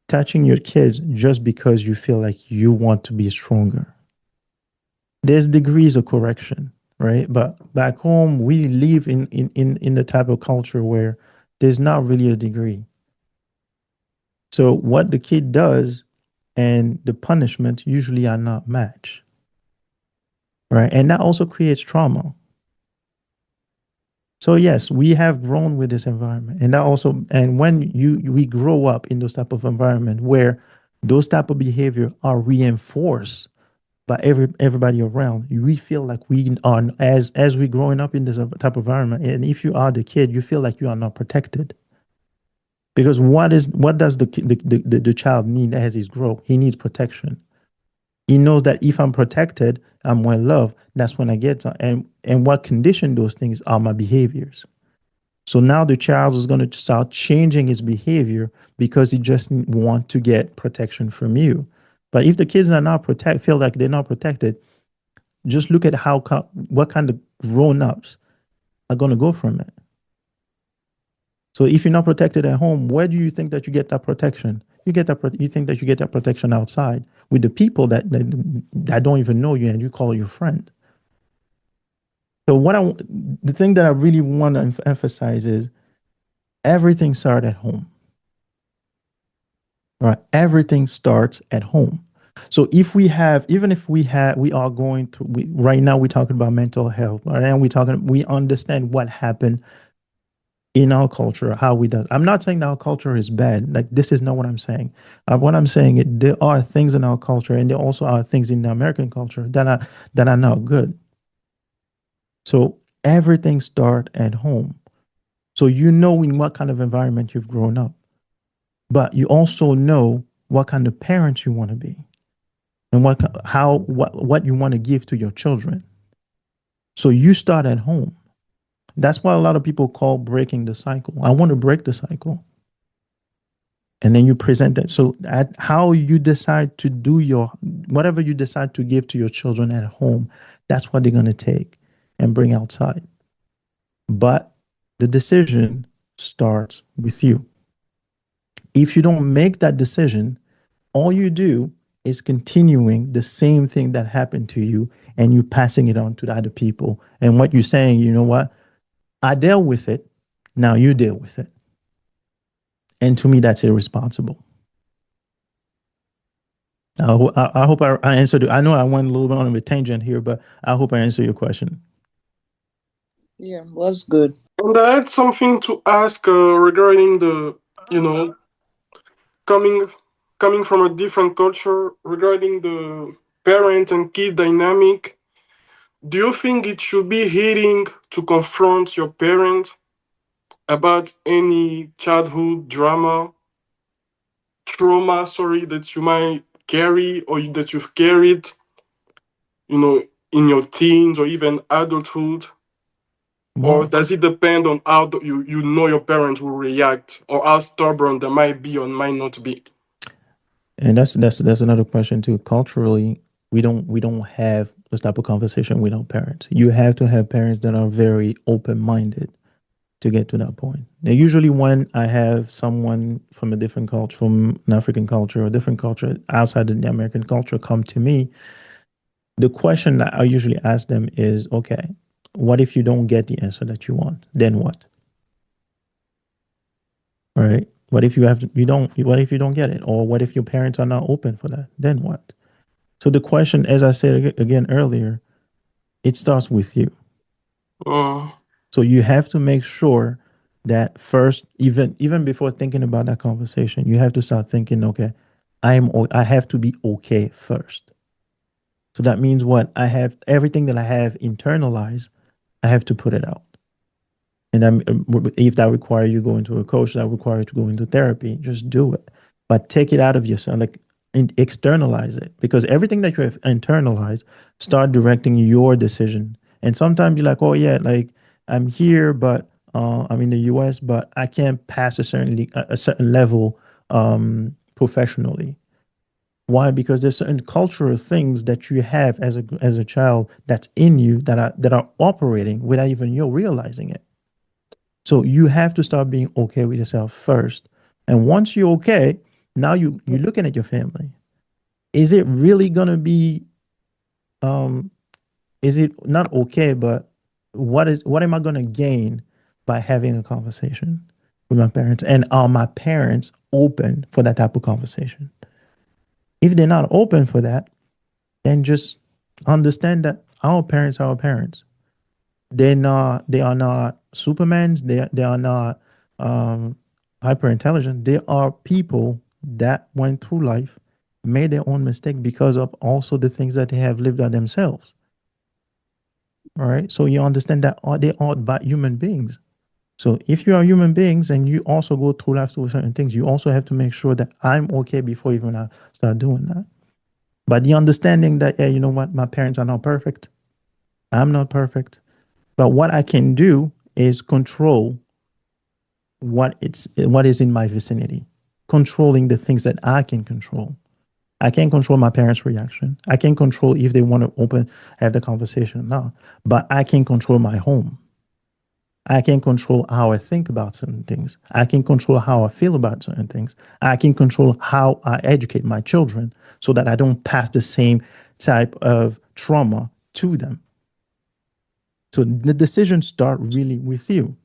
touching your kids just because you feel like you want to be stronger. There's degrees of correction, right? But back home, we live in the type of culture where there's not really a degree. So what the kid does and the punishment usually are not matched, right? And that also creates trauma. So yes, we have grown with this environment, and that also, and when we grow up in those type of environment where those type of behavior are reinforced by everybody around, we feel like we are, as we growing up in this type of environment, and if you are the kid, you feel like you are not protected. Because what does the child need as he's grow? He needs protection. He knows that if I'm protected, I'm well loved. That's when I get to, and what condition those things are my behaviors. So now the child is going to start changing his behavior because he just want to get protection from you. But if the kids are not feel like they're not protected, just look at what kind of grown-ups are going to go from it. So if you're not protected at home, where do you think that you get that protection? You think that you get that protection outside with the people that don't even know you and you call your friend. So the thing that I really want to emphasize is everything starts at home. Right? Everything starts at home. So if we have, even if we have, we are going to, right now we're talking about mental health, right? And we understand what happened in our culture, how we do. I'm not saying that our culture is bad. Like, this is not what I'm saying. What I'm saying is there are things in our culture, and there also are things in the American culture that are not good. So everything starts at home. So you know in what kind of environment you've grown up, but you also know what kind of parents you want to be, and what you want to give to your children. So you start at home. That's why a lot of people call breaking the cycle. I want to break the cycle. And then you present that. So how you decide to do whatever you decide to give to your children at home, that's what they're going to take and bring outside. But the decision starts with you. If you don't make that decision, all you do is continuing the same thing that happened to you, and you passing it on to the other people. And what you're saying, you know what? I dealt with it. Now you deal with it. And to me, that's irresponsible. I hope I answered it. I know I went a little bit on a tangent here, but I hope I answered your question. Yeah, was good. And I had something to ask regarding the, you know, coming coming from a different culture regarding the parent and kid dynamic. Do you think it should be hitting to confront your parent about any childhood trauma, sorry, that you might carry or that you've carried, you know, in your teens or even adulthood? Or Wow. does it depend on how you know your parents will react or how stubborn they might be or might not be? And that's another question too. Culturally, we don't have this type of conversation with our parents. You have to have parents that are very open minded to get to that point. Now, usually when I have someone from a different culture, from an African culture or a different culture outside of the American culture come to me, the question that I usually ask them is, okay, what if you don't get the answer that you want? Then what? Right? What if what if you don't get it? Or what if your parents are not open for that? Then what? So the question, as I said again earlier, it starts with you. Uh, So you have to make sure that first, even before thinking about that conversation, you have to start thinking, okay, I have to be okay first. So that means what? I have everything that I have internalized, I have to put it out. And if that requires you going to a coach, that requires you to go into therapy, just do it. But take it out of yourself, like externalize it, because everything that you have internalized start directing your decision. And sometimes you're like, oh yeah, like I'm here, but I'm in the U.S., but I can't pass a certain level professionally. Why? Because there's certain cultural things that you have as a child that's in you that are operating without even you realizing it. So you have to start being okay with yourself first. And once you're okay, Now you're looking at your family. Is it really gonna be is it not okay, but what am I gonna gain by having a conversation with my parents? And are my parents open for that type of conversation? If they're not open for that, then just understand that our parents are our parents. They are not supermans, they are not hyper intelligent. They are people that went through life, made their own mistake because of also the things that they have lived on themselves. All right. So you understand that they are but human beings. So if you are human beings and you also go through life through certain things, you also have to make sure that I'm okay before even I start doing that. But the understanding that, yeah, you know what, my parents are not perfect. I'm not perfect. But what I can do is control what is in my vicinity, controlling the things that I can control. I can't control my parents' reaction. I can't control if they want to have the conversation or not. But I can control my home. I can control how I think about certain things. I can control how I feel about certain things. I can control how I educate my children so that I don't pass the same type of trauma to them. So the decisions start really with you.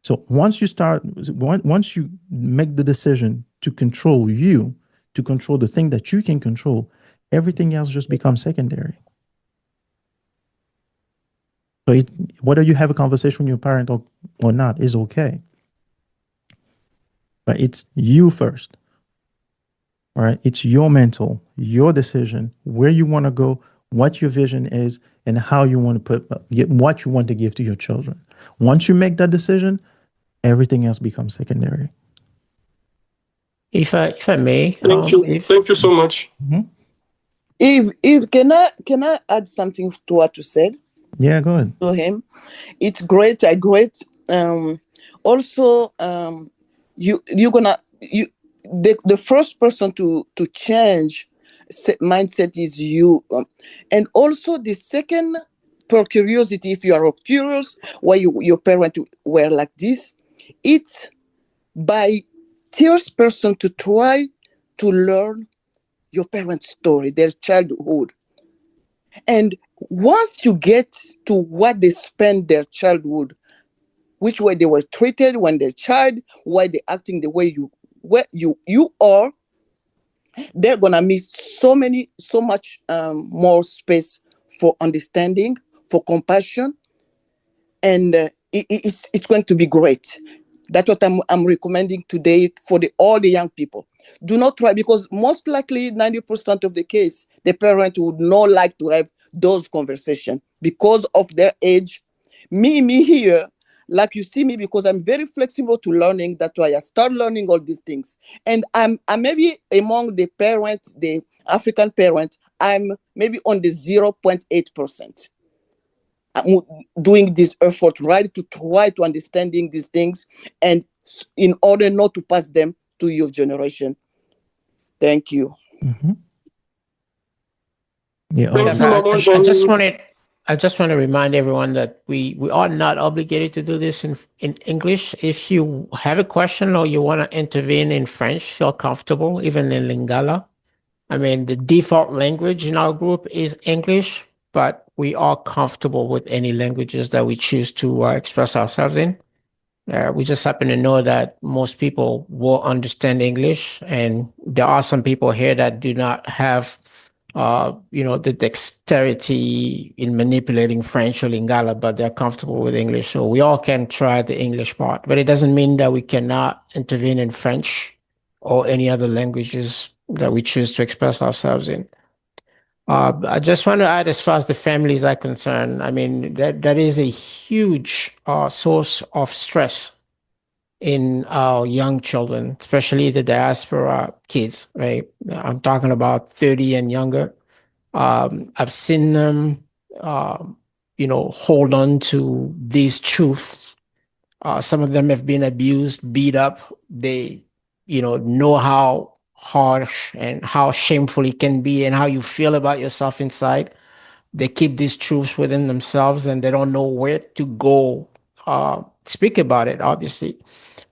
So once you make the decision to control you, to control the thing that you can control, everything else just becomes secondary. So whether you have a conversation with your parent or not is okay. But it's you first. All right. It's your mental, your decision, where you want to go, what your vision is, and how you want to what you want to give to your children. Once you make that decision, everything else becomes secondary. If I may, Thank you. Thank you so much. Mm-hmm. If can I add something to what you said? Yeah, go ahead. To him, it's great. I great. Also, you're gonna the first person to change mindset is you, and also the second, per curiosity, if you are curious why your parents were like this, it's by first person to try to learn your parents' story, their childhood. And once you get to what they spent their childhood, which way they were treated when they're child, why they're acting the way you are, they're gonna miss so much more space for understanding, for compassion, and it's going to be great. That's what I'm recommending today for all the young people. Do not try, because most likely 90% of the case, the parent would not like to have those conversations because of their age. Me here, like you see me, because I'm very flexible to learning. That's why I start learning all these things. And I'm maybe among the parents, the African parents, I'm maybe on the 0.8%. I'm doing this effort, right, to try to understanding these things, and in order not to pass them to your generation. Thank you. Mm-hmm. Yeah. Thank you, Mama. I just want to remind everyone that we are not obligated to do this in English. If you have a question or you want to intervene in French, feel comfortable, even in Lingala. I mean, the default language in our group is English, but we are comfortable with any languages that we choose to express ourselves in. We just happen to know that most people will understand English, and there are some people here that do not have, the dexterity in manipulating French or Lingala, but they're comfortable with English. So we all can try the English part, but it doesn't mean that we cannot intervene in French or any other languages that we choose to express ourselves in. I just want to add, as far as the families are concerned, I mean, that is a huge source of stress in our young children, especially the diaspora kids, right? I'm talking about 30 and younger. I've seen them, hold on to these truths. Some of them have been abused, beat up. They, know how harsh and how shameful it can be and how you feel about yourself inside. They keep these truths within themselves and they don't know where to go speak about it, obviously.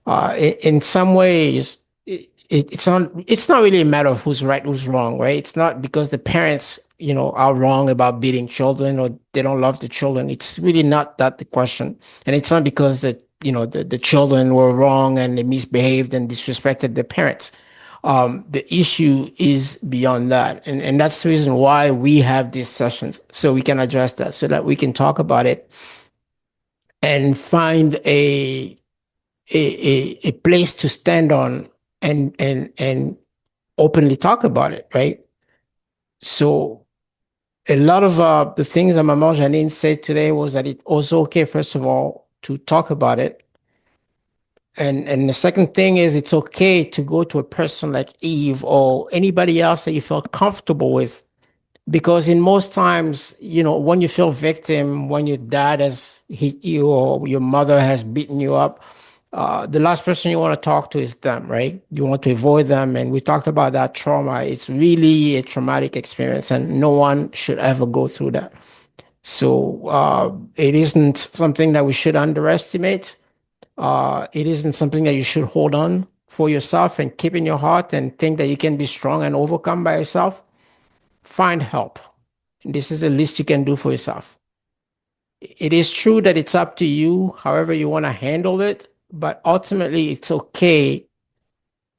In some ways, it's not really a matter of who's right, who's wrong, right? It's not because the parents, are wrong about beating children or they don't love the children. It's really not that the question. And it's not because the children were wrong and they misbehaved and disrespected their parents. The issue is beyond that. And that's the reason why we have these sessions, so we can address that, so that we can talk about it and find a place to stand on and openly talk about it, right? So a lot of the things that Maman Janine said today was that it was okay, first of all, to talk about it. And the second thing is it's okay to go to a person like Eve or anybody else that you feel comfortable with. Because in most times, when you feel victim, when your dad has hit you or your mother has beaten you up, the last person you want to talk to is them, right? You want to avoid them. And we talked about that trauma. It's really a traumatic experience, and no one should ever go through that. So it isn't something that we should underestimate. It isn't something that you should hold on for yourself and keep in your heart and think that you can be strong and overcome by yourself. Find help. And this is the least you can do for yourself. It is true that it's up to you, however you want to handle it, but ultimately it's okay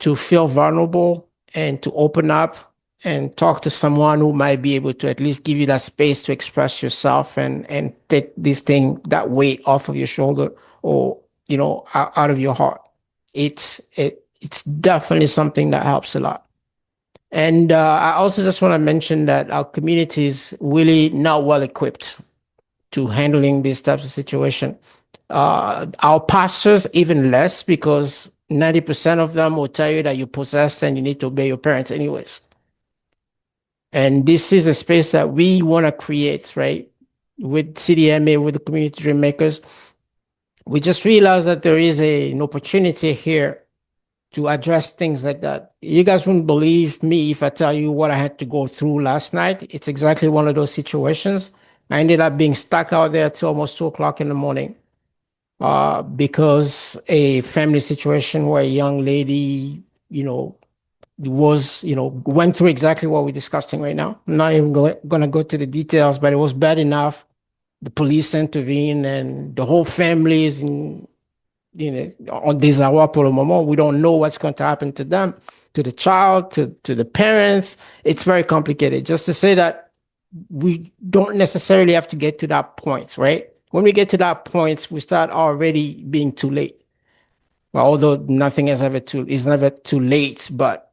to feel vulnerable and to open up and talk to someone who might be able to at least give you that space to express yourself and take this thing, that weight off of your shoulder or, out of your heart. It's definitely something that helps a lot. And I also just want to mention that our community is really not well equipped to handling these types of situation. Our pastors even less, because 90% of them will tell you that you're possessed and you need to obey your parents anyways. And this is a space that we want to create, right? With CDMA, with the community dream makers. We just realized that there is an opportunity here to address things like that. You guys wouldn't believe me if I tell you what I had to go through last night. It's exactly one of those situations. I ended up being stuck out there till almost 2 o'clock in the morning because a family situation where a young lady, went through exactly what we're discussing right now. I'm not even going to go to the details, but it was bad enough. The police intervened and the whole family is en désarroi pour le moment. We don't know what's going to happen to them, to the child, to the parents. It's very complicated. Just to say that we don't necessarily have to get to that point, right? When we get to that point, we start already being too late. Well, although nothing is never too late, but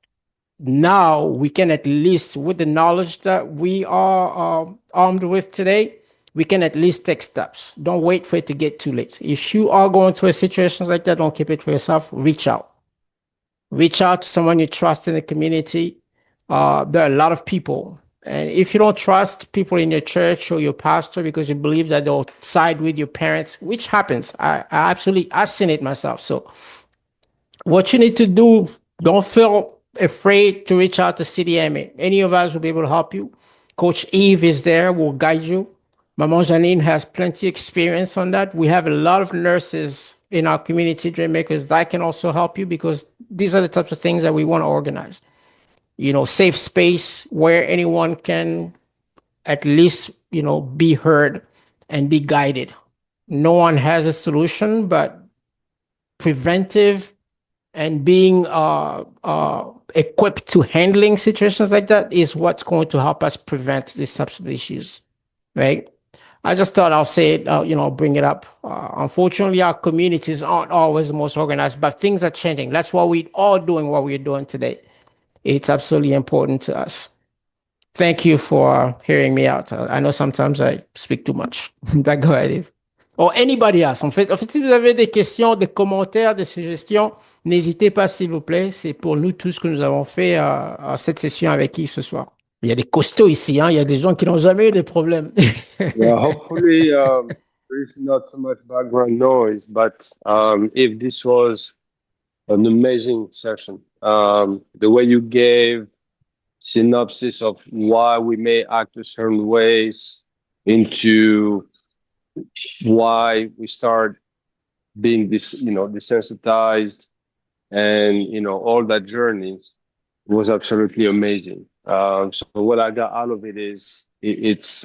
now we can at least, with the knowledge that we are armed with today, we can at least take steps. Don't wait for it to get too late. If you are going through a situation like that, don't keep it for yourself. Reach out. Reach out to someone you trust in the community. There are a lot of people. And if you don't trust people in your church or your pastor because you believe that they'll side with your parents, which happens, I've seen it myself. So what you need to do, don't feel afraid to reach out to CDMA. Any of us will be able to help you. Coach Eve is there, will guide you. Maman Janine has plenty of experience on that. We have a lot of nurses in our community, dream makers, that can also help you, because these are the types of things that we want to organize. Safe space where anyone can at least, be heard and be guided. No one has a solution, but preventive and being equipped to handling situations like that is what's going to help us prevent these types of issues, right? I just thought I'll say it, bring it up. Unfortunately, our communities aren't always the most organized, but things are changing. That's why we're all doing what we're doing today. It's absolutely important to us. Thank you for hearing me out. I know sometimes I speak too much. Go ahead, Eve. Or anybody else. En fait, si vous avez des questions, des commentaires, des suggestions, n'hésitez pas, s'il vous plaît. C'est pour nous tous que nous avons fait cette session avec Yves ce soir. Il y a des costauds ici, hein? Il y a des gens qui n'ont jamais eu de problème. Yeah, hopefully there is not too much background noise, but if this was an amazing session, the way you gave synopsis of why we may act a certain ways, into why we start being desensitized, And, all that journey was absolutely amazing. So what I got out of it is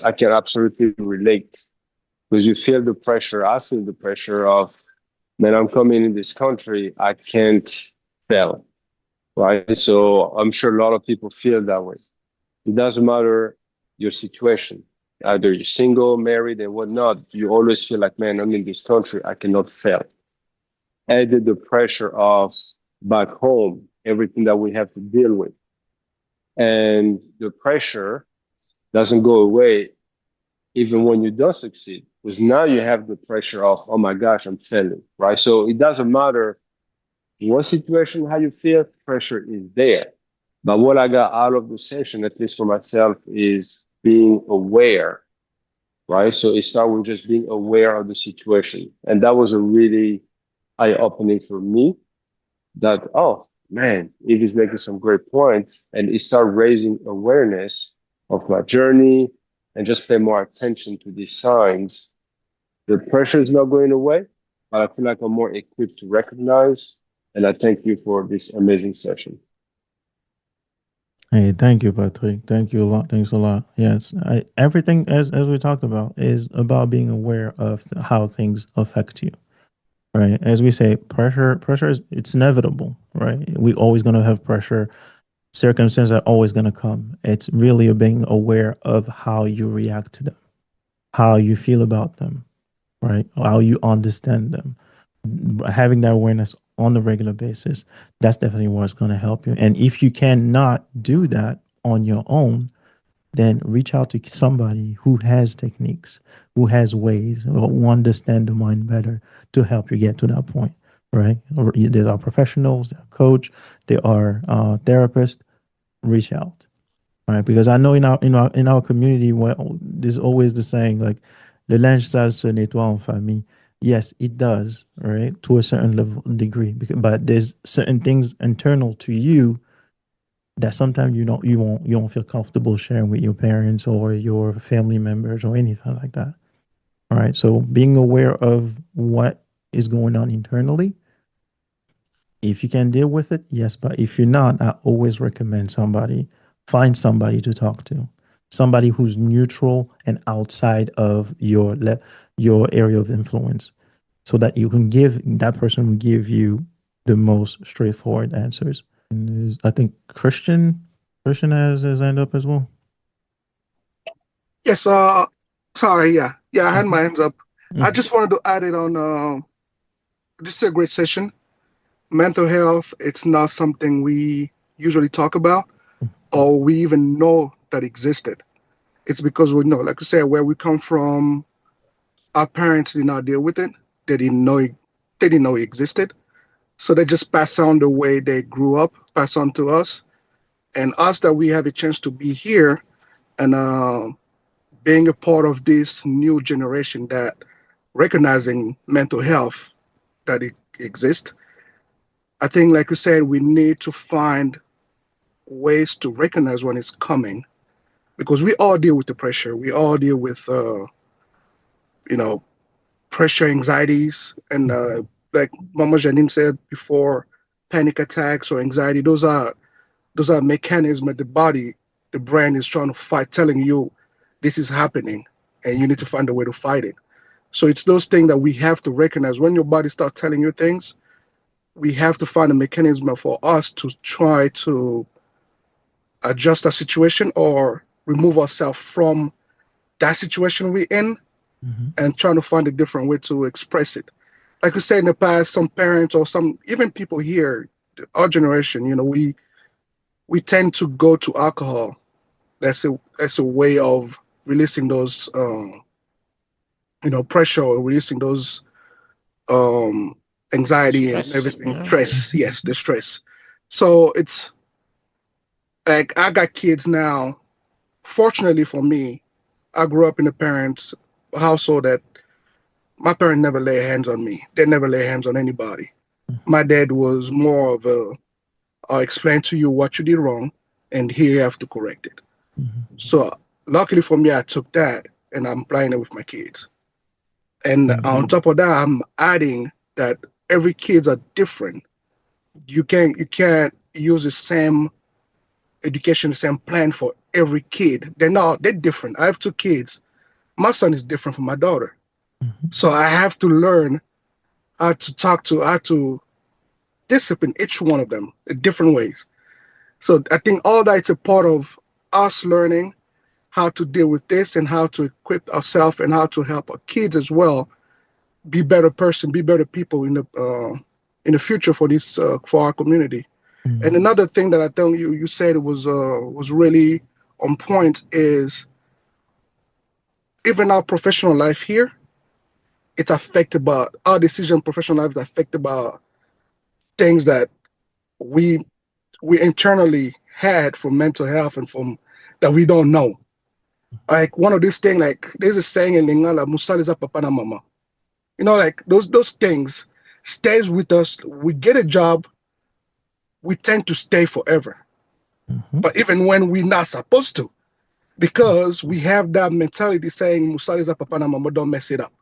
I can absolutely relate because you feel the pressure. I feel the pressure of, man, I'm coming in this country, I can't fail, right? So I'm sure a lot of people feel that way. It doesn't matter your situation, either you're single, married, and whatnot. You always feel like, man, I'm in this country, I cannot fail. Added the pressure of back home, everything that we have to deal with. And the pressure doesn't go away even when you don't succeed, because now you have the pressure of, oh my gosh, I'm failing, right? So it doesn't matter what situation, how you feel, pressure is there. But what I got out of the session, at least for myself, is being aware, right? So it started with just being aware of the situation. And that was a really eye-opening for me that, oh man, it is making some great points. And it started raising awareness of my journey and just pay more attention to these signs. The pressure is not going away, but I feel like I'm more equipped to recognize. And I thank you for this amazing session. Hey, thank you, Patrick. Thank you a lot. Thanks a lot. Yes, everything as we talked about is about being aware of how things affect you, right? As we say, pressure is it's inevitable, right? We always gonna have pressure. Circumstances are always gonna come. It's really being aware of how you react to them, how you feel about them, right? How you understand them. Having that awareness on a regular basis, that's definitely what's going to help you. And if you cannot do that on your own, then reach out to somebody who has techniques, who has ways, or who understand the mind better to help you get to that point, right? There are professionals, there are coach, there are therapists. Reach out, right? Because I know in our community, well, there's always the saying like, "Le linge sale se nettoie en famille." Yes, it does, right, to a certain level degree. But there's certain things internal to you that sometimes you don't feel comfortable sharing with your parents or your family members or anything like that. All right. So being aware of what is going on internally, if you can deal with it, yes. But if you're not, I always recommend find somebody to talk to, somebody who's neutral and outside of your area of influence, so that that person will give you the most straightforward answers. And I think Christian has his hand up as well. Yes, sorry, yeah, I had my hands up. I just wanted to add it on. This is a great session. Mental health, it's not something we usually talk about or we even know that existed. It's because we know, like I said, where we come from, our parents did not deal with it. They didn't know it existed. So they just pass on the way they grew up, pass on to us. And us that we have a chance to be here and being a part of this new generation that recognizing mental health that it exists. I think, like you said, we need to find ways to recognize when it's coming, because we all deal with the pressure. We all deal with, pressure, anxieties, and like Mama Janine said before, panic attacks or anxiety. Those are mechanisms that the brain is trying to fight, telling you this is happening, and you need to find a way to fight it. So it's those things that we have to recognize. When your body starts telling you things, we have to find a mechanism for us to try to adjust our situation or remove ourselves from that situation we're in, and trying to find a different way to express it. Like we said in the past, some parents or some even people here, our generation, we tend to go to alcohol. That's a way of releasing those pressure, or releasing those anxiety and everything, stress. Yes, the stress. So it's like I got kids now. Fortunately for me, I grew up in a household that my parents never lay hands on me. They never lay hands on anybody. My dad was more of I'll explain to you what you did wrong, and here you have to correct it. So luckily for me, I took that and I'm applying it with my kids. And on top of that, I'm adding that every kids are different. You can't use the same education, the same plan for every kid. They're different. I have 2 kids. My son is different from my daughter. Mhm. So I have to learn how to discipline each one of them in different ways. So I think all that is a part of us learning how to deal with this and how to equip ourselves and how to help our kids as well be better person, be better people in the future for this for our community. And Mhm. another thing that I think you said was really on point is even our professional life here, it's affected by our decision. Professional life is affected by things that we we internally had for mental health and from that we don't know. Like one of these things, like there's a saying in Lingala, "Musaliza papa na mama." Like those things stays with us. We get a job, we tend to stay forever. Mhm. But even when we're not supposed to, because we have that mentality saying "Musaliza papa na mama," don't mess it up.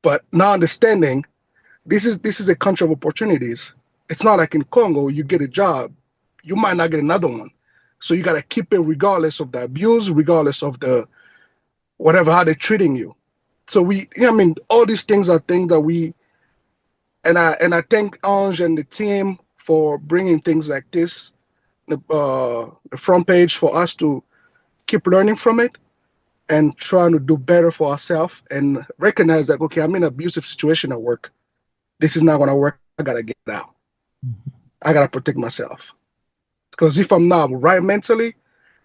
But now understanding this is a country of opportunities. It's not like in Congo, you get a job, you might not get another one. So you gotta keep it regardless of the abuse, regardless of the whatever how they're treating you. So I mean, all these things are things that we and I thank Ange and the team for bringing things like this, the front page for us to keep learning from it and trying to do better for ourselves and recognize that okay, I'm in an abusive situation at work. This is not gonna work. I gotta get out. Mhm. I gotta protect myself. Because if I'm not right mentally,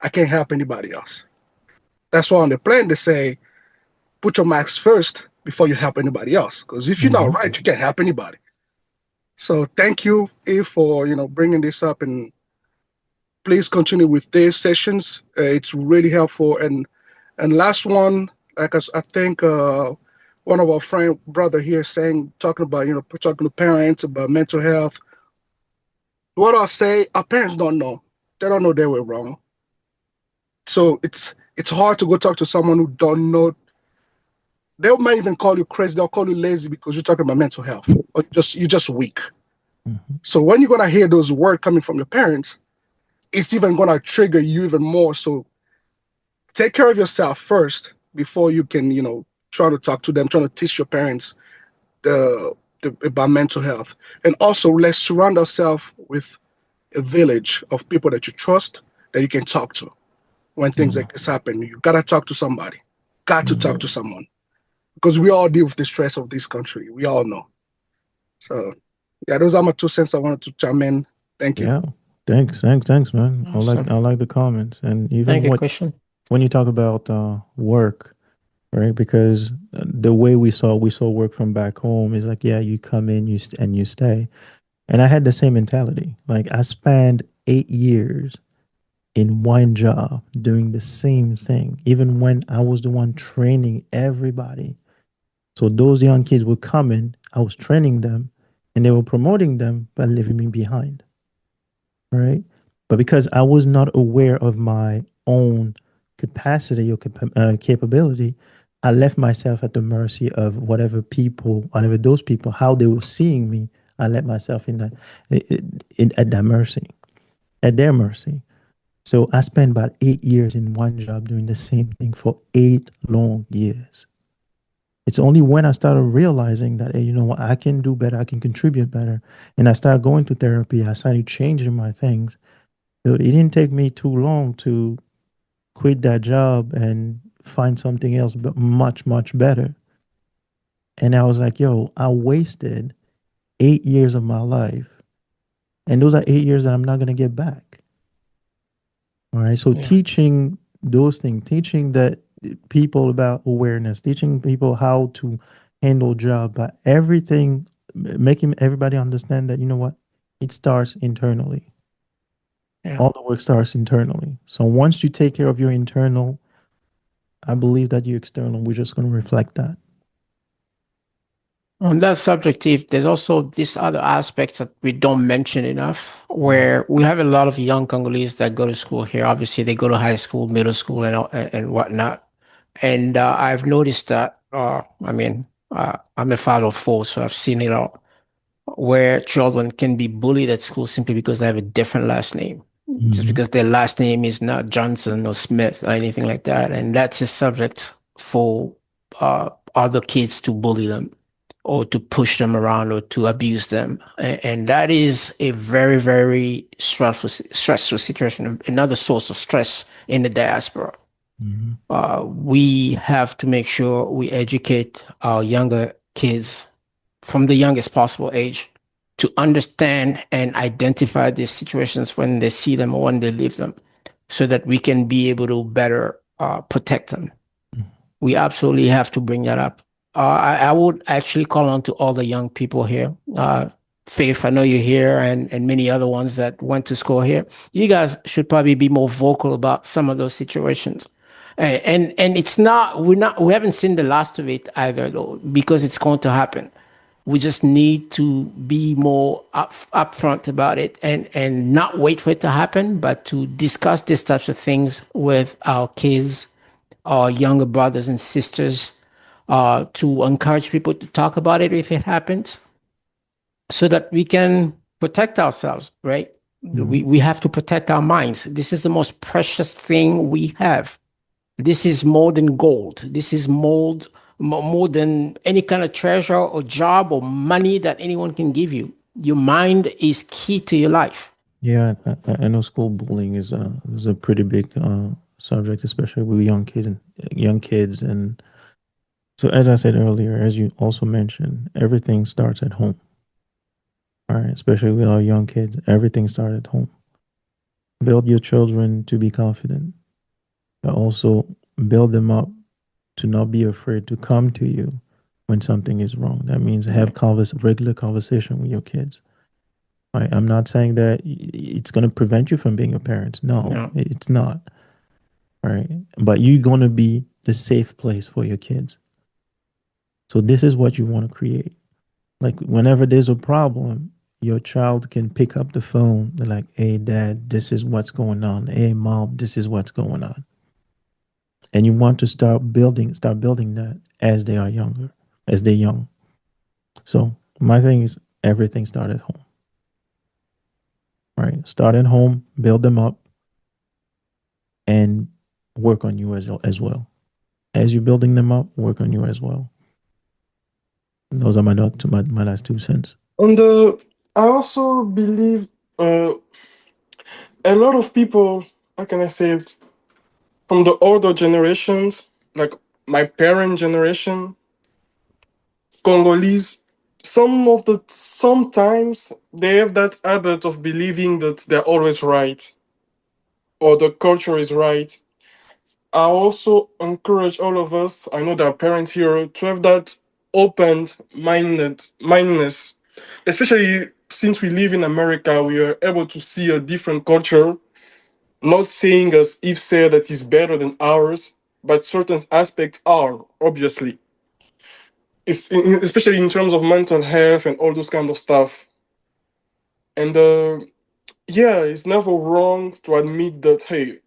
I can't help anybody else. That's why on the plan they say put your max first before you help anybody else. Because if you're not Mhm. right, you can't help anybody. So thank you, Eve, for bringing this up, and please continue with these sessions. It's really helpful. And last one, like I think one of our friend brother here saying talking about talking to parents about mental health. What I'll say, our parents don't know. They don't know they were wrong. So it's hard to go talk to someone who don't know. They might even call you crazy. They'll call you lazy because you're talking about mental health, or you're just weak. Mhm. So when you're gonna hear those words coming from your parents, it's even gonna trigger you even more. So take care of yourself first before you can, try to talk to them, trying to teach your parents the, about mental health. And also let's surround ourselves with a village of people that you trust that you can talk to when things Mhm. like this happen. You gotta talk to somebody. Got to talk Mhm. to someone. Because we all deal with the stress of this country. We all know. So yeah, those are my 2 cents I wanted to chime in. Thank you. Yeah. Thanks, man. Awesome. I like the comments, and Thank even you, Christian. when you talk about work, right? Because the way we saw work from back home is like, yeah, you come in, and you stay. And I had the same mentality. Like I spent 8 years in one job doing the same thing, even when I was the one training everybody. So those young kids were coming, I was training them, and they were promoting them, but leaving me behind, right? But because I was not aware of my own capacity or capability, I left myself at the mercy of whatever those people, how they were seeing me. I let myself at that mercy, at their mercy. So I spent about 8 years in one job doing the same thing for 8 long years. It's only when I started realizing that, hey, you know what, I can do better, I can contribute better. And I started going to therapy, I started changing my things. So it didn't take me too long to quit that job and find something else but much, much better. And I was like, yo, I wasted 8 years of my life. And those are 8 years that I'm not going to get back. All right. So Yeah. teaching those things, teaching that people about awareness, teaching people how to handle job, but everything, making everybody understand that, you know what, it starts internally. Yeah. All the work starts internally. So once you take care of your internal, I believe that your external, we're just going to reflect that. On that subject, Eve, there's also this other aspects that we don't mention enough, where we have a lot of young Congolese that go to school here. Obviously, they go to high school, middle school, and whatnot. And I've noticed that. I'm a father of four, so I've seen it all. where children can be bullied at school simply because they have a different last name, just because their last name is not Johnson or Smith or anything like that. And that's a subject for other kids to bully them or to push them around or to abuse them. And that is a very, very stressful situation, another source of stress in the diaspora. We have to make sure we educate our younger kids from the youngest possible age to understand and identify these situations when they see them or when they live them, so that we can be able to better protect them. We absolutely have to bring that up. I would actually call on to all the young people here. Faith, I know you're here, and many other ones that went to school here. You guys should probably be more vocal about some of those situations. And it's not, we haven't seen the last of it either, though, because it's going to happen. We just need to be more upfront about it and not wait for it to happen, but to discuss these types of things with our kids, our younger brothers and sisters, to encourage people to talk about it if it happens, so that we can protect ourselves, right? We have to protect our minds. This is the most precious thing we have. This is more than gold. This is more than any kind of treasure or job or money that anyone can give you. Your mind is key to your life. Yeah, I know school bullying is a pretty big subject, especially with young kids, and so as I said earlier, as you also mentioned, everything starts at home. All right, especially with our young kids, everything starts at home. Build your children to be confident, but also build them up to not be afraid to come to you when something is wrong. That means have regular conversation with your kids. Right? I'm not saying that it's going to prevent you from being a parent. No, it's not. Right? But you're going to be the safe place for your kids. So this is what you want to create. Like whenever there's a problem, your child can pick up the phone. They're like, "Hey, Dad, this is what's going on. Hey, Mom, this is what's going on." And you want to start building that as they are younger, as they're young. So my thing is everything start at home. Right? Start at home, build them up, and work on you as well. As you're building them up, work on you as well. Those are my last 2 cents. And I also believe a lot of people, how can I say it, from the older generations, like my parent generation, Congolese, sometimes they have that habit of believing that they're always right or the culture is right. I also encourage all of us, I know there are parents here, to have that mindedness, especially since we live in America, we are able to see a different culture, not saying as if say that is better than ours, but certain aspects are, obviously. Especially in terms of mental health and all those kind of stuff. And yeah, it's never wrong to admit that, hey,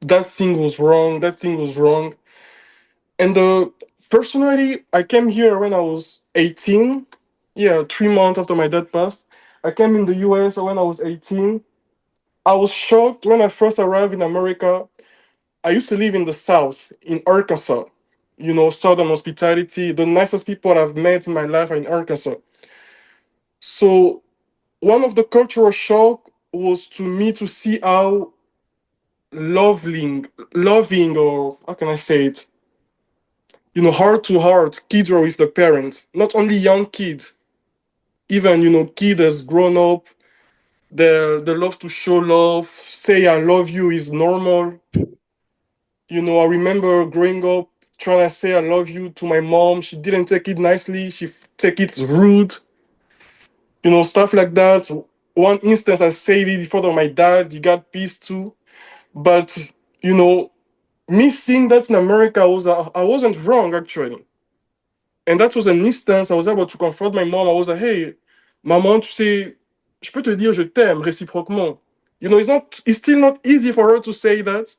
that thing was wrong, that thing was wrong. And personally, I came here when I was 18. Yeah, 3 months after my dad passed. I came in the US when I was 18. I was shocked when I first arrived in America. I used to live in the South, in Arkansas. You know, Southern hospitality. The nicest people I've met in my life are in Arkansas. So one of the cultural shock was to me to see how loving, or how can I say it? You know, heart to heart, kids are with the parents. Not only young kids, even kid has grown up. They love to show love. Say I love you is normal. I remember growing up trying to say I love you to my mom. She didn't take it nicely. She take it rude. Stuff like that. One instance I said it in front of my dad. He got pissed too. But me seeing that in America I wasn't wrong actually. And that was an instance I was able to confront my mom. I was like, hey, maman, tu sais, je peux te dire je t'aime réciproquement. It's still not easy for her to say that.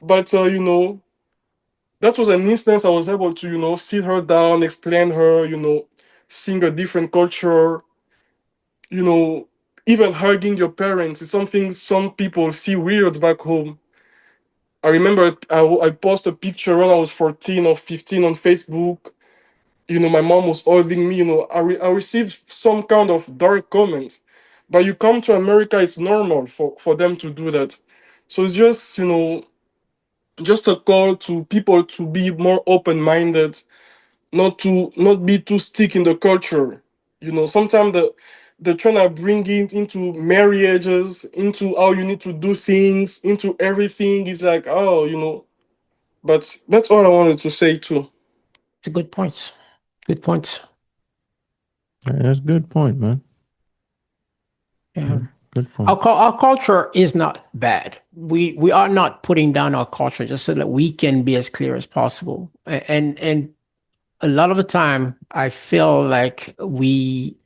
But that was an instance I was able to, sit her down, explain her, seeing a different culture, you know, even hugging your parents is something some people see weird back home. I remember I posted a picture when I was 14 or 15 on Facebook. You know, my mom was holding me. You know, I received some kind of dark comments. But you come to America, it's normal for them to do that. So it's just, you know, just a call to people to be more open-minded, not be too stick in the culture. You know, sometimes they're trying to bring it into marriages, into how you need to do things, into everything. It's like, oh, you know, but that's all I wanted to say too. It's a good point. Good point. That's a good point, man. Yeah. Good point. Our culture is not bad. We are not putting down our culture just so that we can be as clear as possible. And a lot of the time, I feel like we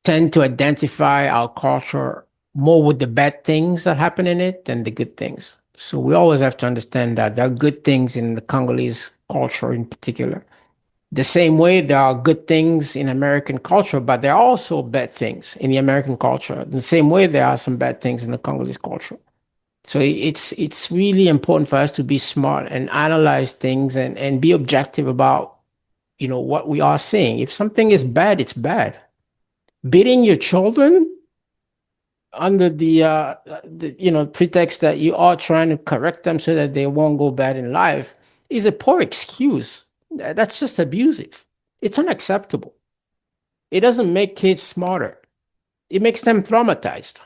tend to identify our culture more with the bad things that happen in it than the good things. So we always have to understand that there are good things in the Congolese culture in particular. The same way there are good things in American culture, but there are also bad things in the American culture. The same way there are some bad things in the Congolese culture. So it's really important for us to be smart and analyze things and be objective about, you know, what we are seeing. If something is bad, it's bad. Beating your children under the you know, pretext that you are trying to correct them so that they won't go bad in life is a poor excuse. That's just abusive. It's unacceptable. It doesn't make kids smarter. It makes them traumatized.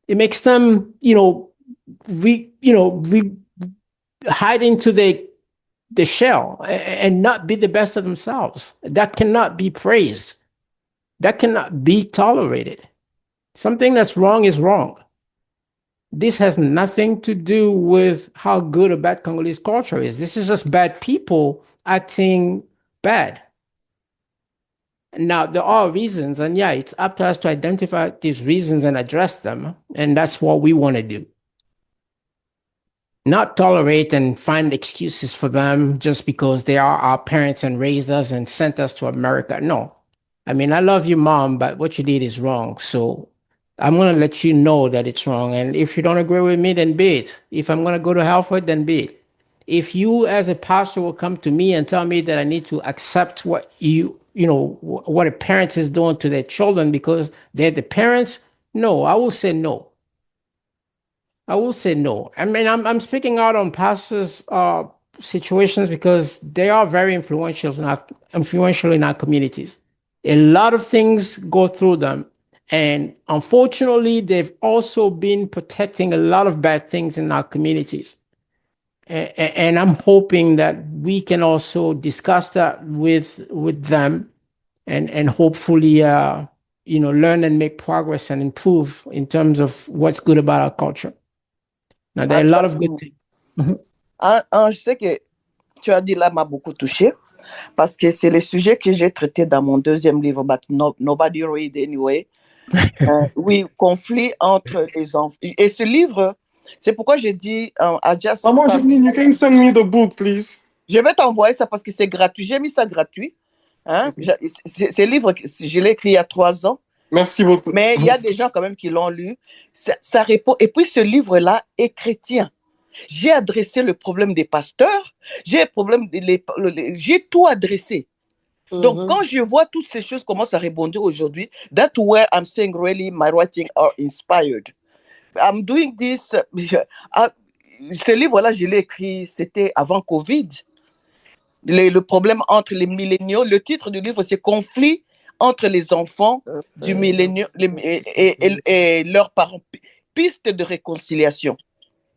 It makes them, you know, hide into the shell and not be the best of themselves. That cannot be praised. That cannot be tolerated. Something that's wrong is wrong. This has nothing to do with how good or bad Congolese culture is. This is just bad people acting bad. Now, there are reasons, and yeah, it's up to us to identify these reasons and address them, and that's what we want to do. Not tolerate and find excuses for them just because they are our parents and raised us and sent us to America. No. I mean, I love you, Mom, but what you did is wrong. So I'm going to let you know that it's wrong. And if you don't agree with me, then be it. If I'm going to go to hell for it, then be it. If you as a pastor will come to me and tell me that I need to accept what what a parent is doing to their children because they're the parents, no, I will say no. I will say no. I mean, I'm speaking out on pastors' situations because they are very influential in our communities. A lot of things go through them. And unfortunately, they've also been protecting a lot of bad things in our communities. And I'm hoping that we can also discuss that with them and hopefully, learn and make progress and improve in terms of what's good about our culture. Now, there are a lot of good things. Je sais que tu as dit là m'a beaucoup touché parce que c'est le sujet que j'ai traité dans mon deuxième livre, but nobody read anyway. Oui, conflit entre les enfants. Et ce livre, c'est pourquoi j'ai dit à Just. Maman, you can send me the book, please. Je vais t'envoyer ça parce que c'est gratuit. J'ai mis ça gratuit. Hein? Ce livre, je l'ai écrit il y a 3 ans. Merci beaucoup. Mais il y a des gens quand même qui l'ont lu. Ça répond. Et puis ce livre-là est chrétien. J'ai adressé le problème des pasteurs. J'ai tout adressé. Donc, quand je vois toutes ces choses commencent à rebondir aujourd'hui, that's where I'm saying really my writing are inspired. I'm doing this. Ce livre-là, je l'ai écrit, c'était avant Covid. Le problème entre les milléniaux. Le titre du livre, c'est Conflit entre les enfants du milléniaux et leurs parents. Pistes de réconciliation.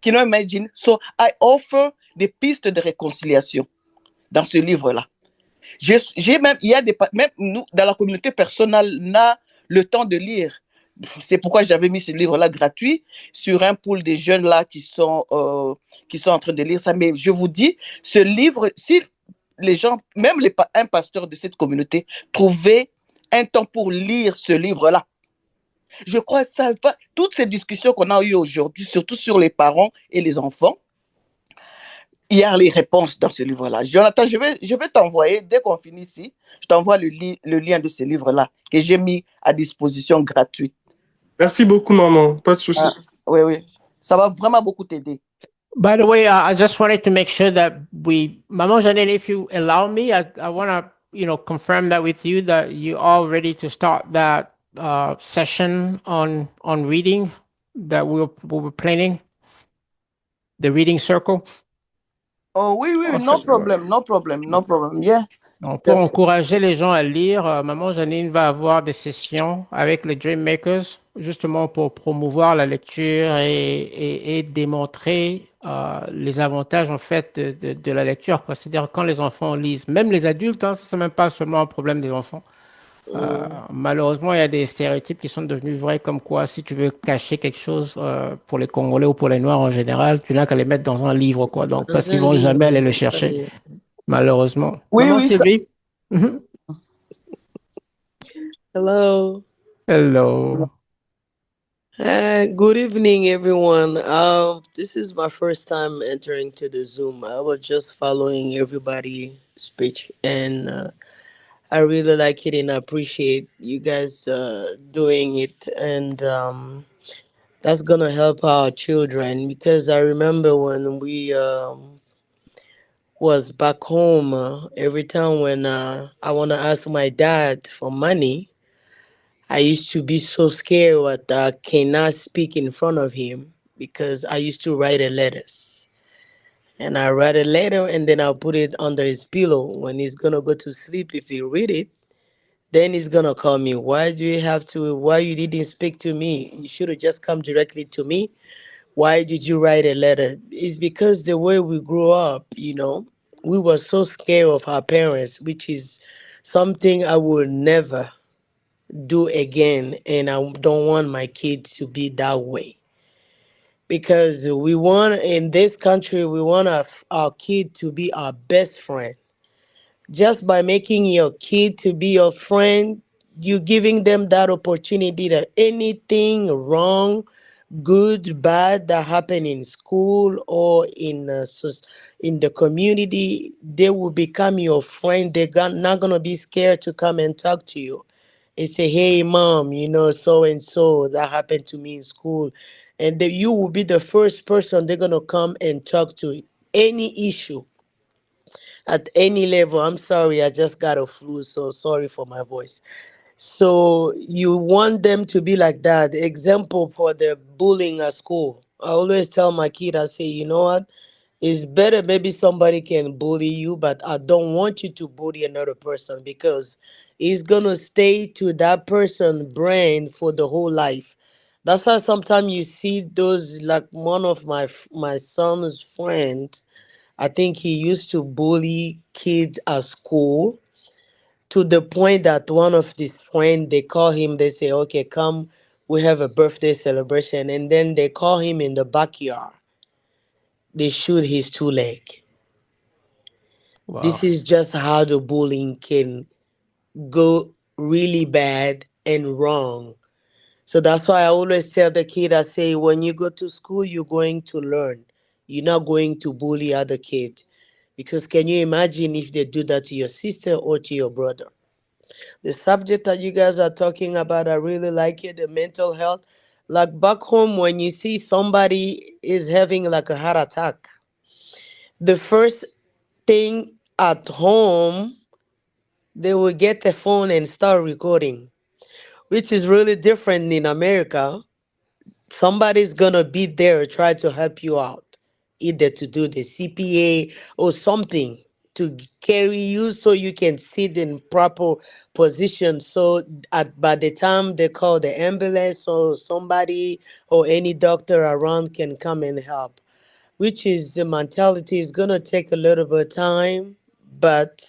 Can you imagine? So, I offer des pistes de réconciliation dans ce livre-là. Même nous, dans la communauté, personne n'a le temps de lire. C'est pourquoi j'avais mis ce livre-là gratuit sur un pool des jeunes là qui sont en train de lire ça. Mais je vous dis, ce livre, si les gens, même un pasteur de cette communauté, trouvait un temps pour lire ce livre-là, je crois que ça va. Toutes ces discussions qu'on a eues aujourd'hui, surtout sur les parents et les enfants, Il y a les réponses dans ce livre-là. Jonathan, je vais t'envoyer, dès qu'on finit ici, je t'envoie le lien de ce livre-là que j'ai mis à disposition gratuite. Merci beaucoup, maman. Pas de souci. Oui, oui. Ça va vraiment beaucoup t'aider. By the way, I just wanted to make sure that Maman Janine, if you allow me, I want to, confirm that with you that you are ready to start that session on reading that we were planning, the reading circle. Oh oui, oui, no problem. Yeah. Donc, pour encourager les gens à lire, Maman Janine va avoir des sessions avec les Dream Makers, justement pour promouvoir la lecture et démontrer les avantages, en fait, de la lecture. C'est-à-dire, quand les enfants lisent, même les adultes, ça, c'est même pas seulement un problème des enfants. Malheureusement, il y a des stéréotypes qui sont devenus vrais, comme quoi, si tu veux cacher quelque chose pour les Congolais ou pour les Noirs en général, tu n'as qu'à les mettre dans un livre, quoi. Donc, parce qu'ils vont jamais aller le chercher. Malheureusement. Oui, Maman oui, Sylvie? Hello. Hello. Good evening, everyone. This is my first time entering to the Zoom. I was just following everybody's speech, and I really like it and appreciate you guys doing it. And that's gonna help our children because I remember when we was back home. Every time when I wanna ask my dad for money, I used to be so scared what I cannot speak in front of him because I used to write a letters. And I write a letter and then I'll put it under his pillow. When he's gonna go to sleep, if he read it, then he's gonna call me. Why you didn't speak to me? You should have just come directly to me. Why did you write a letter? It's because the way we grew up, we were so scared of our parents, which is something I will never do again, and I don't want my kids to be that way because we want in this country we want our kid to be our best friend. Just by making your kid to be your friend, you giving them that opportunity that anything wrong, good, bad that happen in school or in the community, they will become your friend. Not gonna be scared to come and talk to you and say, "Hey, mom, so and so that happened to me in school," and you will be the first person they're gonna come and talk to any issue at any level. I'm sorry, I just got a flu, so sorry for my voice. So you want them to be like that. Example for the bullying at school. I always tell my kid, I say, you know what? It's better maybe somebody can bully you, but I don't want you to bully another person because it's gonna stay to that person's brain for the whole life. That's why sometimes you see those like one of my son's friends. I think he used to bully kids at school to the point that one of his friends they call him. They say, "Okay, come, we have a birthday celebration," and then they call him in the backyard. They shoot his two leg. Wow. This is just how the bullying can go really bad and wrong. So that's why I always tell the kid, I say, when you go to school, you're going to learn. You're not going to bully other kids. Because can you imagine if they do that to your sister or to your brother? The subject that you guys are talking about, I really like it, the mental health. Like back home, when you see somebody is having like a heart attack, the first thing at home, they will get the phone and start recording, which is really different in America. Somebody's gonna be there try to help you out, either to do the CPA or something to carry you so you can sit in proper position. So by the time they call the ambulance or somebody or any doctor around can come and help, which is the mentality is gonna take a little bit of time, but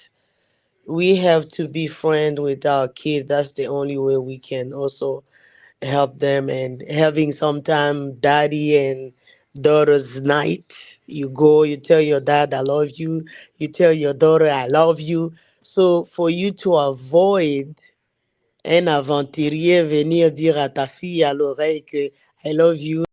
we have to be friends with our kids. That's the only way we can also help them. And having sometime daddy and daughter's night, you go, you tell your dad I love you tell your daughter I love you. So for you to avoid un aventurier venir dire à ta fille à l'oreille que I love you